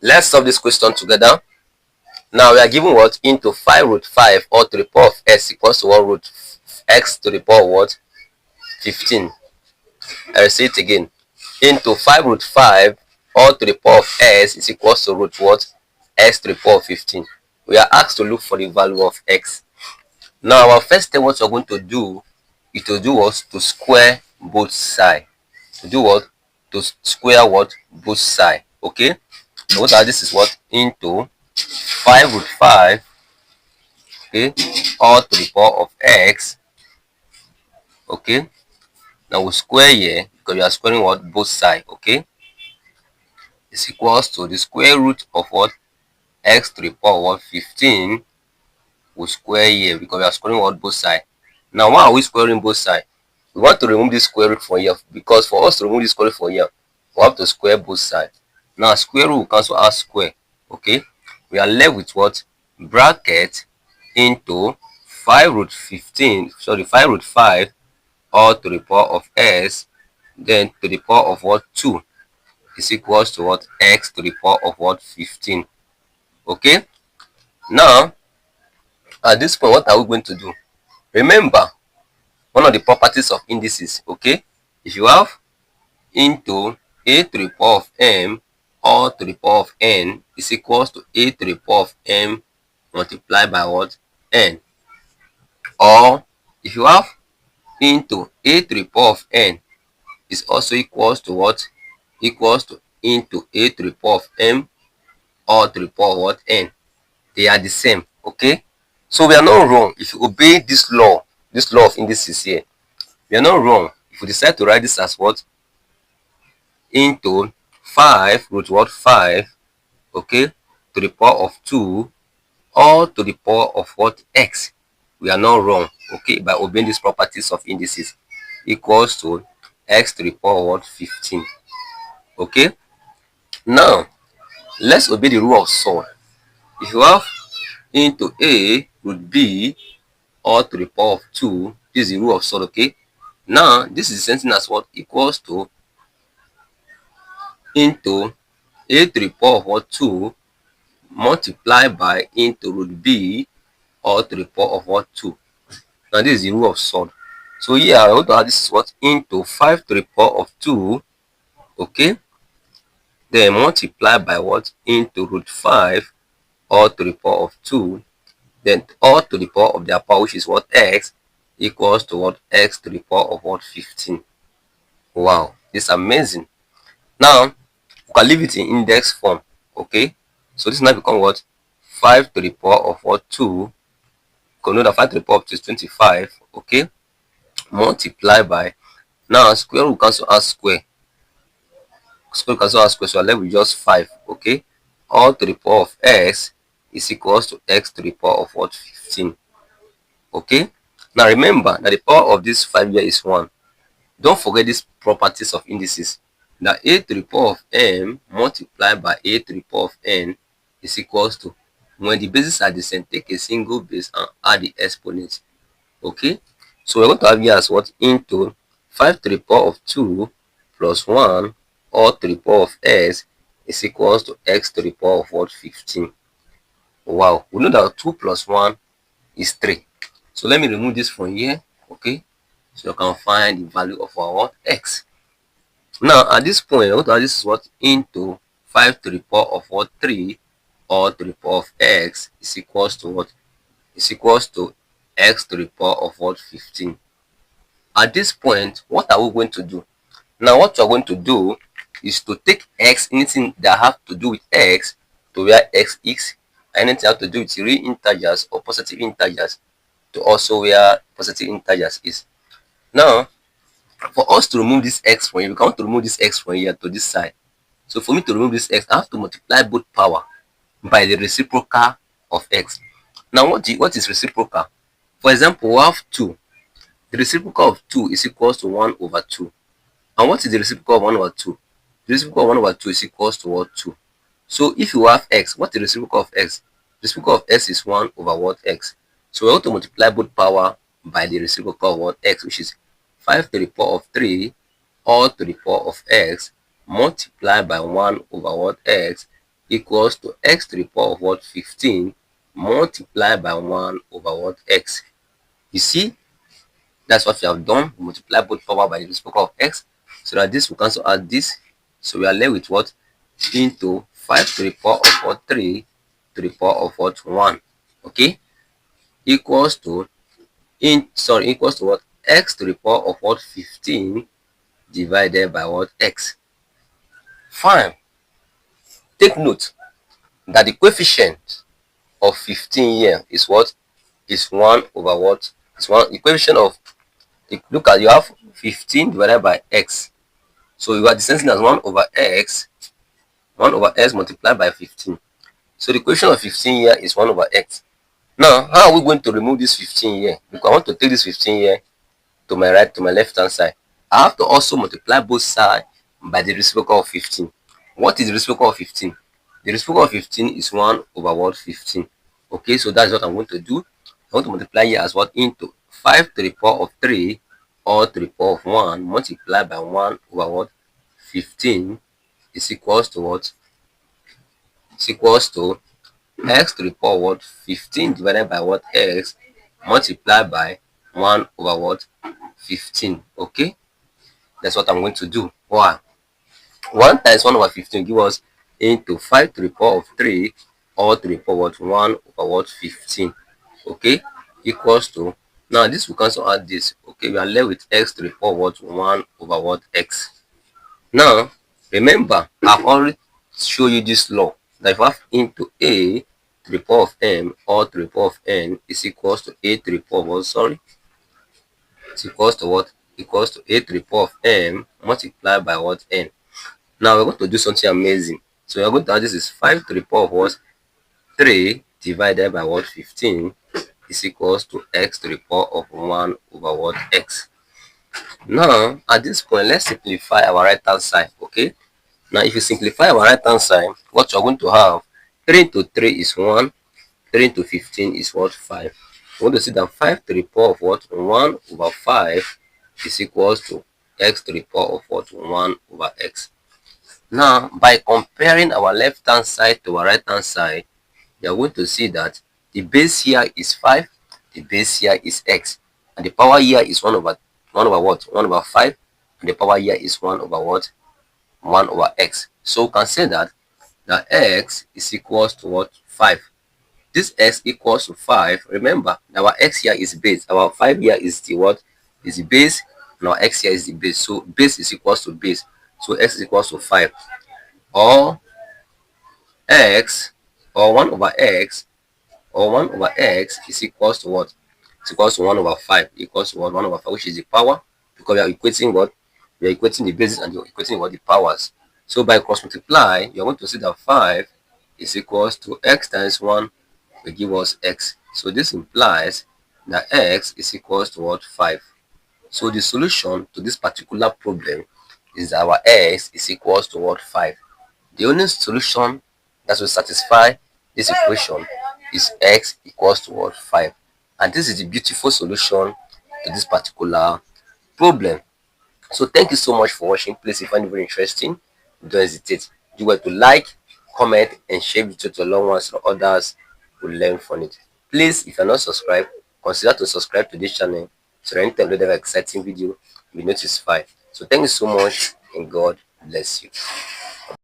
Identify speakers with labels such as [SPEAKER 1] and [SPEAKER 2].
[SPEAKER 1] Let's solve this question together. Now we are given what? Into 5 root 5 all to the power of s equals to 1 root x to the power of what? 15. I will say it again. Into 5 root 5 all to the power of s is equals to root what? X to the power of 15. We are asked to look for the value of x. Now our first step, what we're going to do is to do what? To square both sides. To do what? To square what? Both sides. Okay? So what are this is what? Into 5 root 5, okay, all to the power of x, okay. Now we square here because we are squaring what? Both sides, okay. Is equals to the square root of what? X to the power of what? 15. We square here because we are squaring what? Both sides. Now why are we squaring both sides? We want to remove this square root from here because for us to remove this square root from here, we have to square both sides. Now square root cancel out square, okay. We are left with what? Bracket into 5 root 15, sorry, 5 root 5 all to the power of s, then to the power of what? 2 is equals to what? X to the power of what? 15. Okay. Now at this point, what are we going to do? Remember one of the properties of indices, okay. If you have into a to the power of m all to the power of n is equals to a to the power of m multiplied by what? N. Or if you have into a to the power of n is also equals to what? Equals to into a to the power of m all to the power of what? N. They are the same, okay. So we are not wrong if you obey this law of indices here. We are not wrong if we decide to write this as what? Into 5 root what? 5, okay, to the power of 2 all to the power of what? X. We are not wrong, okay, by obeying these properties of indices. Equals to x to the power of what? 15. Okay. Now let's obey the rule of sum. If you have into a root b all to the power of 2, this is the rule of sum, okay. Now this is the same thing as what? Equals to into a to the power of what? 2 multiplied by into root b all to the power of what? 2. Now this is the rule of sum. So here I want to have this is what? Into 5 to the power of 2, okay, then multiply by what? Into root 5 all to the power of 2, then all to the power of their power, which is what? X, equals to what? X to the power of what? 15. Wow, this is amazing. Now we can leave it in index form, okay. So this now become what? 5 to the power of what? 2. You can know that 5 to the power of 2 is 25, okay, multiply by, now square root cancel out square, so I left with just 5, okay. All to the power of x is equals to x to the power of what? 15. Okay. Now remember that the power of this 5 here is 1. Don't forget these properties of indices. That a to the power of m multiplied by a to the power of n is equals to, when the bases are the same, take a single base and add the exponents. Okay. So we're going to have here as what? Into 5 to the power of 2 plus 1 all to the power of s is equals to x to the power of what? 15. Wow, we know that 2 plus 1 is 3. So let me remove this from here, okay, so you can find the value of our what? X. Now at this point, what this is what? Into 5 to the power of what? 3 all to the power of x is equals to what? Is equals to x to the power of what? 15. At this point, what are we going to do? Now what we are going to do is to take x, anything that have to do with x, to where x is, anything have to do with real integers or positive integers, to also where positive integers is. Now for us to remove this x from here, we want to remove this x from here to this side. So for me to remove this x, I have to multiply both power by the reciprocal of x. Now what is reciprocal? For example, we have 2. The reciprocal of 2 is equals to 1 over 2. And what is the reciprocal of 1 over 2? The reciprocal of 1 over 2 is equals to what? 2. So if you have x, what is the reciprocal of x? The reciprocal of x is 1 over what? X. So we want to multiply both power by the reciprocal of what? X, which is 5 to the power of 3 all to the power of x multiplied by 1 over what? X equals to x to the power of what 15 multiplied by 1 over what x. You see, that's what we have done. We multiply both power by the reciprocal of x, so that this will cancel out this. So we are left with what? Into 5 to the power of what 3 to the power of what 1. Okay, equals to equals to what? X to the power of what 15 divided by what x. Fine. Take note that the coefficient of 15 here is what? Is 1 over what? Is 1. The coefficient of, look at, you have 15 divided by x. So you are the same thing as 1 over x. 1 over x multiplied by 15. So the coefficient of 15 here is 1 over x. Now, how are we going to remove this 15 here? Because I want to take this 15 here to my right, to my left hand side. I have to also multiply both sides by the reciprocal of 15. What is the reciprocal of 15? The reciprocal of 15 is 1 over what 15. Okay, so that's what I'm going to do. I want to multiply here as what? Into 5 to the power of 3 or to the power of 1 multiplied by 1 over what 15 is equals to what? Is equals to x to the power of what 15 divided by what x multiplied by 1 over what 15. Okay, that's what I'm going to do. Wow. 1 times 1 over 15 give us into 5 to the power of 3 or to the power of 1 over what 15. Okay, equals to, now this will cancel out this. Okay, we are left with x to the power of what 1 over what x. Now remember, I've already shown you this law that if I have into a to the power of m or to the power of n is equals to a to the power of what, sorry, it's equals to what? Equals to a to the power of m multiplied by what n. Now we're going to do something amazing. So we're going to add, this is 5 to the power of what 3 divided by what 15 is equals to x to the power of 1 over what x. Now at this point, let's simplify our right hand side. Okay, now if you simplify our right hand side, what you're going to have, 3 into 3 is 1, 3 into 15 is what 5. We want to see that 5 to the power of what 1 over 5 is equals to x to the power of what 1 over x. Now by comparing our left hand side to our right hand side, you are going to see that the base here is 5, the base here is x, and the power here is 1 over what 1 over 5, and the power here is 1 over what 1 over x. So we can say that x is equals to what 5. This x equals to 5. Remember, our x here is base, our 5 here is the what? Is the base, and our x here is the base. So base is equals to base. So x is equals to 5. Or x, or 1 over x, or 1 over x is equals to what? It's equals to 1 over 5. Equals to what? 1 over 5, which is the power, because we are equating what? We are equating the bases and we are equating what? The powers. So by cross multiply, you're going to see that 5 is equals to x times 1 will give us x. So this implies that x is equals to what? 5. So the solution to this particular problem is that our x is equals to what? 5. The only solution that will satisfy this equation is x equals to what? 5. And this is the beautiful solution to this particular problem. So thank you so much for watching. Please, if you find it very interesting, don't hesitate. You were to like, comment, and share the video to your loved ones so others will learn from it. Please, if you're not subscribed, consider to subscribe to this channel so that anytime there's an exciting video, you'll be notified. So thank you so much, and God bless you.